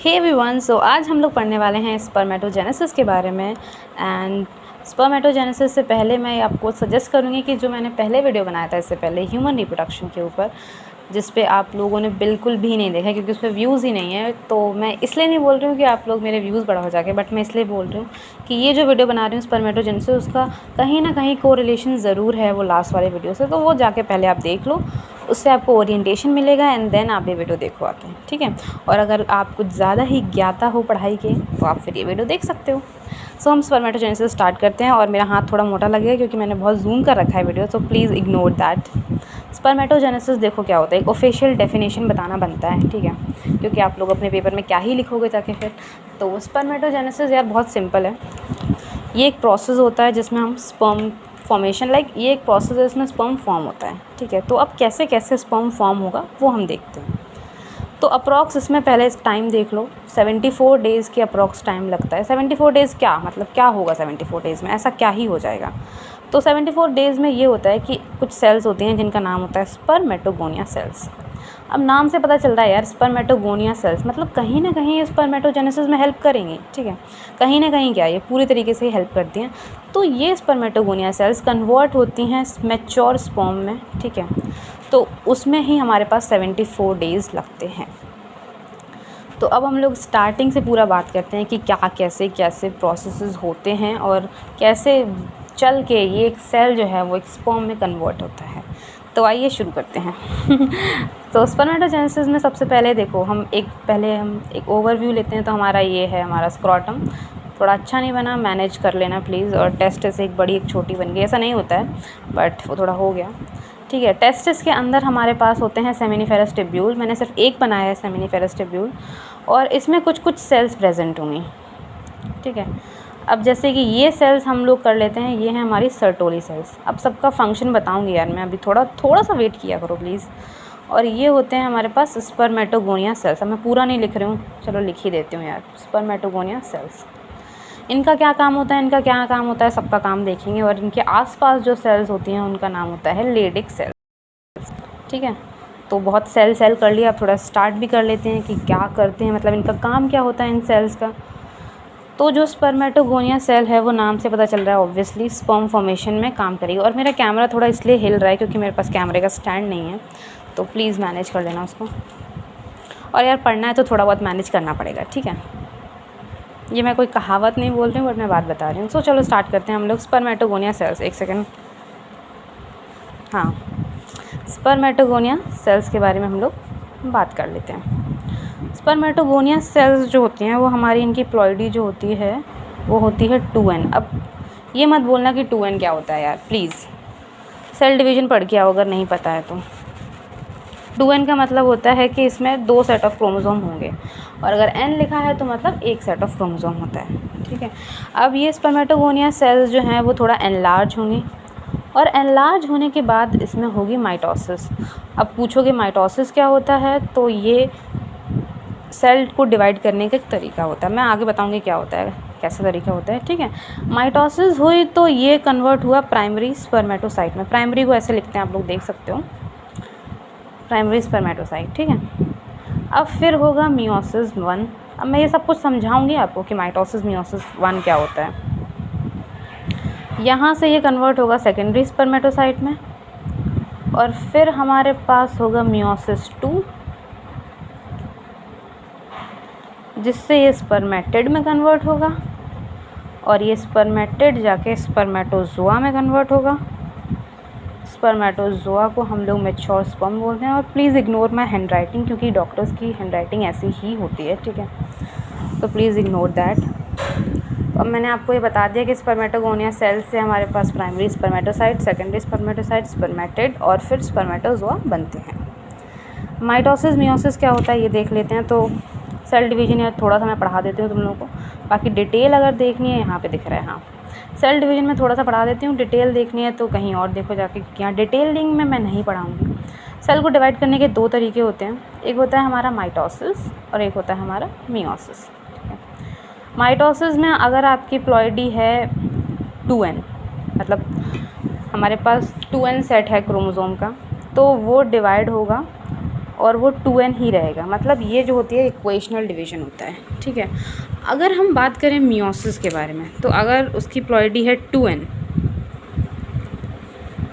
Hey everyone, सो आज हम लोग पढ़ने वाले हैं स्पर्मेटोजेनेसिस के बारे में। एंड स्पर्मेटोजेनेसिस से पहले मैं आपको सजेस्ट करूँगी कि जो मैंने पहले वीडियो बनाया था इससे पहले ह्यूमन रिप्रोडक्शन के ऊपर, जिस पे आप लोगों ने बिल्कुल भी नहीं देखा क्योंकि उस पर व्यूज़ ही नहीं है। तो मैं इसलिए नहीं बोल रही हूँ कि आप लोग मेरे व्यूज़ बढ़ा हो जाके, बट मैं इसलिए बोल रही हूँ कि ये जो वीडियो बना रही हूँ स्पर्मेटोजेनेसिस, उसका कहीं ना कहीं कोरिलेशन ज़रूर है वो लास्ट वाले वीडियो से। तो वो जाके पहले आप देख लो, उससे आपको ओरिएंटेशन मिलेगा एंड देन आप ये वीडियो देखो आके, ठीक है। और अगर आप कुछ ज़्यादा ही ज्ञाता हो पढ़ाई के तो आप फिर ये वीडियो देख सकते हो। सो हम स्पर्मेटोजेनेसिस स्टार्ट करते हैं। और मेरा हाथ थोड़ा मोटा लगेगा क्योंकि मैंने बहुत जूम कर रखा है वीडियो, तो प्लीज़ इग्नोर दैट। स्पर्मेटोजेनेसिस देखो क्या होता है, एक ऑफिशियल डेफिनेशन बताना बनता है, ठीक है, क्योंकि आप लोग अपने पेपर में क्या ही लिखोगे जाके फिर। तो स्पर्मेटोजेनेसिस यार बहुत सिंपल है। ये एक प्रोसेस होता है जिसमें हम स्पर्म फॉर्मेशन, ये एक प्रोसेस है इसमें स्पर्म फॉर्म होता है, ठीक है। तो अब कैसे कैसे स्पर्म फॉर्म होगा वो हम देखते हैं। तो अप्रॉक्स इसमें पहले टाइम देख लो, 74 डेज़ की अप्रॉक्स टाइम लगता है। 74 डेज़ क्या मतलब, क्या होगा 74 डेज़ में, ऐसा क्या ही हो जाएगा। तो 74 डेज़ में ये होता है कि कुछ सेल्स होती हैं जिनका नाम होता है स्पर्मेटोगोनिया सेल्स। अब नाम से पता चल रहा है यार, स्पर्मेटोगोनिया सेल्स मतलब कहीं ना कहीं स्पर्मेटोजेनेसिस में हेल्प करेंगी, ठीक है। कहीं ना कहीं क्या, ये पूरी तरीके से हेल्प करती हैं। तो ये स्पर्मेटोगोनिया सेल्स कन्वर्ट होती हैं मैच्योर स्पर्म में, ठीक है। तो उसमें ही हमारे पास 74 डेज़ लगते हैं। तो अब हम लोग स्टार्टिंग से पूरा बात करते हैं कि क्या कैसे कैसे प्रोसेसेस होते हैं और कैसे चल के ये एक सेल जो है वो एक स्पर्म में कन्वर्ट होता है। तो आइए शुरू करते हैं। तो स्पर्मेटोजेनेसिस में सबसे पहले देखो, हम एक ओवरव्यू लेते हैं। तो हमारा ये है हमारा स्क्रॉटम। थोड़ा अच्छा नहीं बना, मैनेज कर लेना प्लीज़। और टेस्टिस एक बड़ी एक छोटी बन गई, ऐसा नहीं होता है बट वो थोड़ा हो गया, ठीक है। टेस्टिस के अंदर हमारे पास होते हैं सेमिनिफेरस ट्यूब्यूल। मैंने सिर्फ एक बनाया है सेमिनिफेरस ट्यूब्यूल, और इसमें कुछ कुछ सेल्स प्रेजेंट होंगी, ठीक है। अब जैसे कि ये सेल्स हम लोग कर लेते हैं, ये हैं हमारी सर्टोली सेल्स। अब सबका फंक्शन बताऊंगी यार मैं, अभी थोड़ा सा वेट किया करो प्लीज़। और ये होते हैं हमारे पास स्पर्मेटोगोनिया सेल्स। अब मैं पूरा नहीं लिख रही हूँ, चलो लिख ही देती हूँ यार, स्पर्मेटोगोनिया सेल्स। इनका क्या काम होता है, सबका काम देखेंगे। और इनके आसपास जो सेल्स होती हैं उनका नाम होता है लेडिक सेल्स, ठीक है। तो बहुत सेल कर लिया, अब थोड़ा स्टार्ट भी कर लेते हैं कि क्या करते हैं, मतलब इनका काम क्या होता है इन सेल्स का। तो जो स्पर्मेटोगोनिया सेल है वो नाम से पता चल रहा है ऑब्वियसली स्पर्म फॉर्मेशन में काम करेगी। और मेरा कैमरा थोड़ा इसलिए हिल रहा है क्योंकि मेरे पास कैमरे का स्टैंड नहीं है, तो प्लीज़ मैनेज कर लेना उसको। और यार पढ़ना है तो थोड़ा बहुत मैनेज करना पड़ेगा, ठीक है। ये मैं कोई कहावत नहीं बोल रही हूँ बट मैं बात बता रही हूँ। सो चलो स्टार्ट करते हैं हम लोग स्पर्मेटोगोनिया सेल्स। एक सेकेंड, हाँ, स्पर्मेटोगोनिया सेल्स के बारे में हम लोग बात कर लेते हैं। स्पर्मेटोगोनिया सेल्स जो होती हैं वो हमारी, इनकी प्लॉइडी जो होती है वो होती है 2n। अब ये मत बोलना कि 2n क्या होता है यार, प्लीज़ सेल डिवीज़न पढ़ के आओ अगर नहीं पता है तो। 2n का मतलब होता है कि इसमें 2 सेट ऑफ क्रोमोसोम होंगे, और अगर n लिखा है तो मतलब 1 सेट ऑफ क्रोमोसोम होता है, ठीक है। अब ये स्पर्मेटोगोनिया सेल्स जो हैं वो थोड़ा एनलार्ज होंगी, और एनलार्ज होने के बाद इसमें होगी माइटोसिस। अब पूछोगे माइटोसिस क्या होता है, तो ये सेल को डिवाइड करने का एक तरीका होता है। मैं आगे बताऊंगी क्या होता है, कैसा तरीका होता है, ठीक है। माइटोसिस हुई तो ये कन्वर्ट हुआ प्राइमरी स्पर्मेटोसाइट में। प्राइमरी को ऐसे लिखते हैं, आप लोग देख सकते हो, प्राइमरी स्पर्मेटोसाइट, ठीक है। अब फिर होगा मियोसिस 1। अब मैं ये सब कुछ समझाऊंगी आपको कि माइटोसिस मियोसिस 1 क्या होता है। यहाँ से ये कन्वर्ट होगा सेकेंडरी स्पर्मेटोसाइट में, और फिर हमारे पास होगा मियोसिस 2, जिससे ये स्पर्मेटिड में कन्वर्ट होगा, और ये स्पर्मेटिड जाके स्पर्मेटोजोआ में कन्वर्ट होगा। स्पर्मेटोजोआ को हम लोग मैच्योर स्पर्म बोलते हैं। और please ignore my hand writing क्योंकि डॉक्टर्स की हैंड राइटिंग ऐसी ही होती है, ठीक है। तो प्लीज़ इग्नोर दैट। तो अब मैंने आपको ये बता दिया कि स्पर्मेटोगोनिया सेल्स से हमारे पास primary spermatocyte, secondary spermatocyte, spermatid और फिर स्पर्मेटोजोआ बनते हैं। माइटोसिस मियोसिस क्या होता है ये देख लेते हैं। तो सेल डिवीजन यार थोड़ा सा मैं पढ़ा देती हूँ तुम लोगों को, बाकी डिटेल अगर देखनी है यहाँ पे दिख रहा है, हाँ, सेल डिवीजन में थोड़ा सा पढ़ा देती हूँ। डिटेल देखनी है तो कहीं और देखो जाके, क्योंकि यहाँ डिटेलिंग में मैं नहीं पढ़ाऊँगी। सेल को डिवाइड करने के 2 तरीके होते हैं, एक होता है हमारा माइटोसिस और एक होता है हमारा मियोसिस, ठीक है। माइटोसिस में अगर आपकी प्लॉइडी है 2n, मतलब हमारे पास 2n सेट है क्रोमोसोम का, तो वो डिवाइड होगा और वो 2n ही रहेगा। मतलब ये जो होती है इक्वेशनल डिवीज़न होता है, ठीक है। अगर हम बात करें मियोसिस के बारे में, तो अगर उसकी प्लॉइडी है 2n,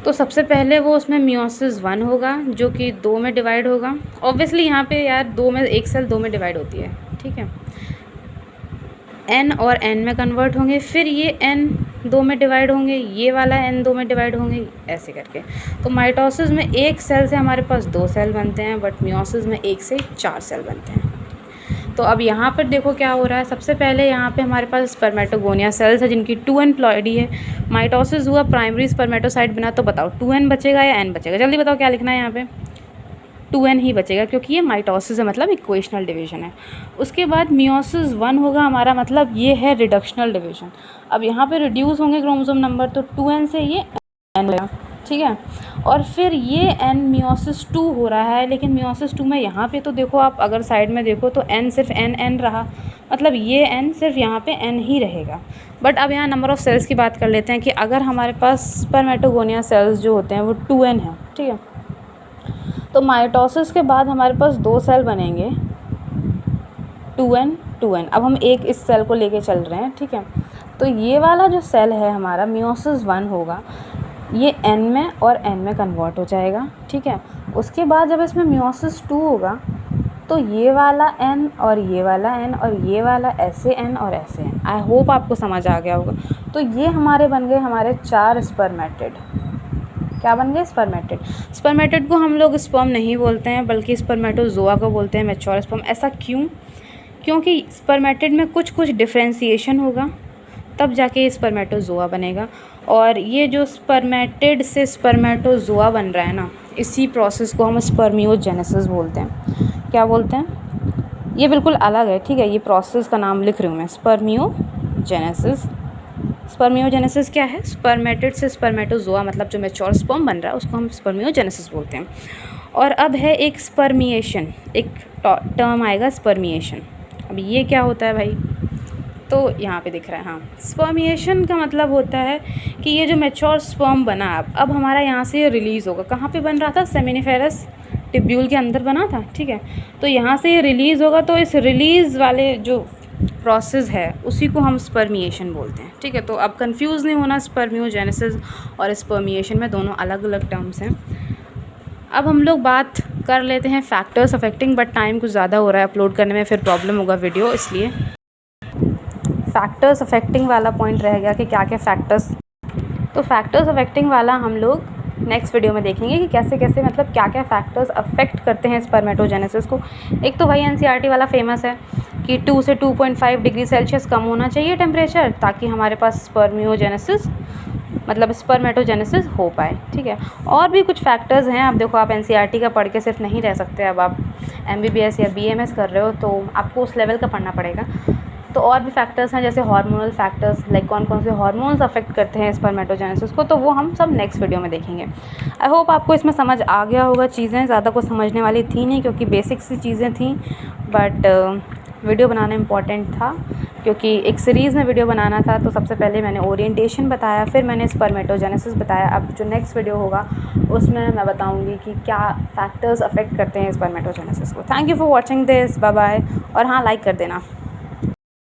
तो सबसे पहले वो उसमें मियोसिस 1 होगा जो कि 2 में डिवाइड होगा। ऑब्वियसली यहाँ पे यार 2 में एक सेल 2 में डिवाइड होती है, ठीक है। n और n में कन्वर्ट होंगे, फिर ये n 2 में डिवाइड होंगे, ये वाला n 2 में डिवाइड होंगे, ऐसे करके। तो माइटोसिस में एक सेल से हमारे पास 2 सेल बनते हैं, बट मियोसिस में 1 से 4 सेल बनते हैं। तो अब यहाँ पर देखो क्या हो रहा है। सबसे पहले यहाँ पे हमारे पास स्पर्मेटोगोनिया सेल्स है जिनकी 2n प्लॉइडी है। माइटोसिस हुआ, प्राइमरी स्पर्मेटोसाइट बना, तो बताओ 2n बचेगा या n बचेगा? जल्दी बताओ क्या लिखना है यहाँ पे। 2n ही बचेगा क्योंकि ये माइटोसिस है, मतलब इक्वेशनल डिवीज़न है। उसके बाद मियोसिस 1 होगा हमारा, मतलब ये है रिडक्शनल डिवीज़न। अब यहाँ पे रिड्यूस होंगे क्रोमोसोम नंबर, तो 2n से ये n होगा, ठीक है। और फिर ये n मियोसिस 2 हो रहा है, लेकिन मियोसिस 2 में यहाँ पे तो देखो आप अगर साइड में देखो तो n सिर्फ n रहा, मतलब ये n सिर्फ यहाँ पे n ही रहेगा। बट अब यहाँ नंबर ऑफ़ सेल्स की बात कर लेते हैं कि अगर हमारे पास स्पर्मेटोगोनिया सेल्स जो होते हैं वो 2n है, ठीक है। तो माइटोसिस के बाद हमारे पास 2 सेल बनेंगे, 2n। अब हम एक इस सेल को लेके चल रहे हैं, ठीक है। तो ये वाला जो सेल है हमारा मियोसिस 1 होगा, ये n में और n में कन्वर्ट हो जाएगा, ठीक है। उसके बाद जब इसमें मियोसिस 2 होगा तो ये वाला n और ये वाला n और ये वाला ऐसे n और ऐसे n। आई होप आपको समझ आ गया होगा। तो ये हमारे बन गए हमारे 4 स्पर्मेटिड। क्या बन गए? स्पर्मेटिड। स्पर्मेटिड को हम लोग स्पर्म नहीं बोलते हैं, बल्कि स्पर्मेटोजोआ को बोलते हैं, मैच्योर स्पर्म। ऐसा क्यों? क्योंकि स्पर्मेटिड में कुछ डिफ्रेंसिएशन होगा, तब जाके स्पर्मेटोजोआ बनेगा। और ये जो स्पर्मेटिड से स्पर्मेटोजोआ बन रहा है ना, इसी प्रोसेस को हम स्पर्मियोजेनेसिस बोलते हैं। क्या बोलते हैं? ये बिल्कुल अलग है, ठीक है। ये प्रोसेस का नाम लिख रही हूँ मैं, स्पर्मियोजेनेसिस। स्पर्मियोजेनेसिस क्या है? स्पर्मेटिड से स्पर्मेटोजोआ, मतलब जो मैच्योर स्पर्म बन रहा है उसको हम स्पर्मियोजेनेसिस बोलते हैं। और अब है एक स्पर्मिएशन, एक टर्म आएगा स्पर्मिएशन। अब ये क्या होता है भाई? तो यहाँ पे दिख रहा है, हाँ। स्पर्मिएशन का मतलब होता है कि ये जो मैच्योर स्पर्म बना अब हमारा यहाँ से ये रिलीज़ होगा। कहाँ पे बन रहा था? सेमिनिफेरस टिब्यूल के अंदर बना था, ठीक है। तो यहाँ से ये रिलीज़ होगा, तो इस रिलीज़ वाले जो प्रोसेस है उसी को हम स्पर्मिएशन बोलते हैं, ठीक है। तो अब कंफ्यूज नहीं होना, स्पर्मियोजेनेसिस और स्पर्मिएशन में दोनों अलग अलग टर्म्स हैं। अब हम लोग बात कर लेते हैं फैक्टर्स अफेक्टिंग, बट टाइम कुछ ज़्यादा हो रहा है अपलोड करने में, फिर प्रॉब्लम होगा वीडियो, इसलिए फैक्टर्स अफेक्टिंग वाला पॉइंट रह गया कि क्या क्या फैक्टर्स। तो फैक्टर्स अफेक्टिंग वाला हम लोग नेक्स्ट वीडियो में देखेंगे कि कैसे कैसे, मतलब क्या क्या फैक्टर्स अफेक्ट करते हैं स्पर्मेटोजेनेसिस को। एक तो वही NCERT वाला फेमस है कि 2 से 2.5 डिग्री सेल्सियस कम होना चाहिए टेम्परेचर, ताकि हमारे पास स्पर्मियोजेनेसिस मतलब स्पर्मेटोजेनेसिस हो पाए, ठीक है। और भी कुछ फैक्टर्स हैं। अब देखो, आप NCERT का पढ़ के सिर्फ नहीं रह सकते, अब आप MBBS या BMS कर रहे हो तो आपको उस लेवल का पढ़ना पड़ेगा। तो और भी फैक्टर्स हैं, जैसे हार्मोनल फैक्टर्स, लाइक कौन कौन से हार्मोन्स अफेक्ट करते हैं स्पर्मेटोजेनेसिस को, तो वो हम सब नेक्स्ट वीडियो में देखेंगे। आई होप आपको इसमें समझ आ गया होगा। चीज़ें ज़्यादा कुछ समझने वाली थी नहीं, क्योंकि बेसिक सी चीज़ें थी, बट वीडियो बनाना इम्पॉर्टेंट था क्योंकि एक सीरीज़ में वीडियो बनाना था। तो सबसे पहले मैंने ओरिएंटेशन बताया, फिर मैंने स्पर्मेटोजेनेसिस बताया। अब जो नेक्स्ट वीडियो होगा उसमें मैं बताऊंगी कि क्या फैक्टर्स अफेक्ट करते हैं स्पर्मेटोजेनेसिस को। Thank you for watching this, bye bye. और हाँ, लाइक कर देना।